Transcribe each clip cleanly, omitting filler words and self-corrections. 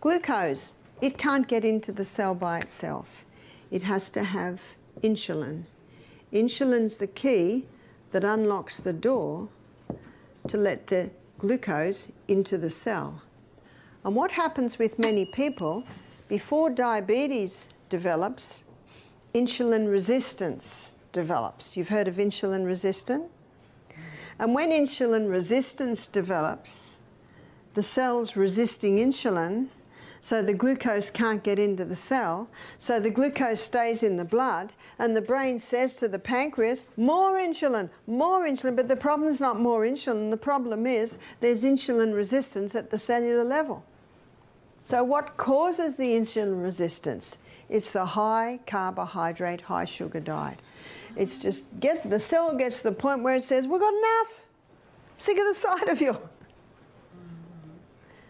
Glucose, it can't get into the cell by itself. It has to have insulin. Insulin's the key that unlocks the door to let the glucose into the cell. And what happens with many people, before diabetes develops, insulin resistance develops. You've heard of insulin resistance? And when insulin resistance develops, the cell's resisting insulin, so the glucose can't get into the cell, so the glucose stays in the blood, and the brain says to the pancreas, more insulin, but the problem's not more insulin, the problem is there's insulin resistance at the cellular level. So what causes the insulin resistance? It's the high carbohydrate, high sugar diet. It's just, the cell gets to the point where it says, we've got enough, sick of the sight of you.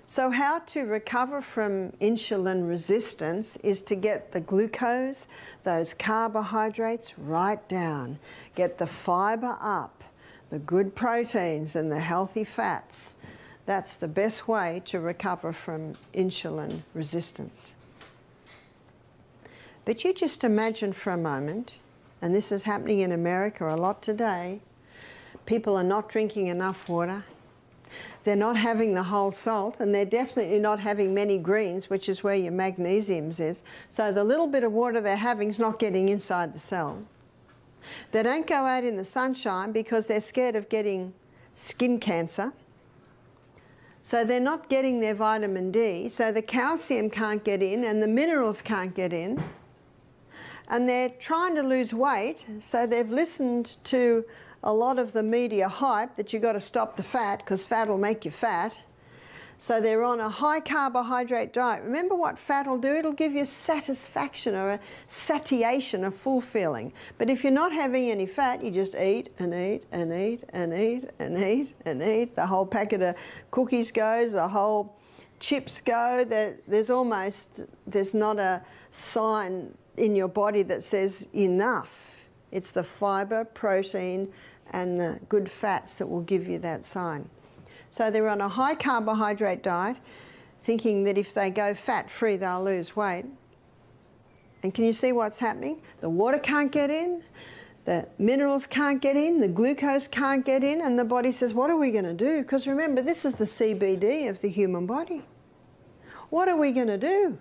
So how to recover from insulin resistance is to get the glucose, those carbohydrates, right down. Get the fibre up, the good proteins and the healthy fats. That's the best way to recover from insulin resistance. But you just imagine for a moment, and this is happening in America a lot today, people are not drinking enough water. They're not having the whole salt, and they're definitely not having many greens, which is where your magnesiums is. So the little bit of water they're having is not getting inside the cell. They don't go out in the sunshine because they're scared of getting skin cancer. So they're not getting their vitamin D, so the calcium can't get in and the minerals can't get in. And they're trying to lose weight, so they've listened to a lot of the media hype that you've got to stop the fat because fat will make you fat. So they're on a high carbohydrate diet. Remember what fat will do? It'll give you satisfaction or a satiation, a full feeling. But if you're not having any fat, you just eat and eat and eat and eat and eat and eat. The whole packet of cookies goes, the whole chips go. There's not a sign in your body that says enough. It's the fibre, protein, and the good fats that will give you that sign. So they're on a high carbohydrate diet, thinking that if they go fat-free, they'll lose weight. And can you see what's happening? The water can't get in, the minerals can't get in, the glucose can't get in, and the body says, what are we going to do? Because remember, this is the CBD of the human body. What are we going to do?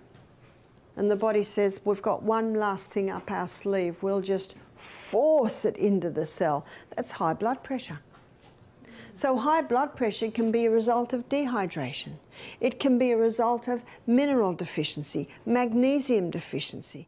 And the body says, we've got one last thing up our sleeve. We'll just force it into the cell. That's high blood pressure. So high blood pressure can be a result of dehydration. It can be a result of mineral deficiency, magnesium deficiency.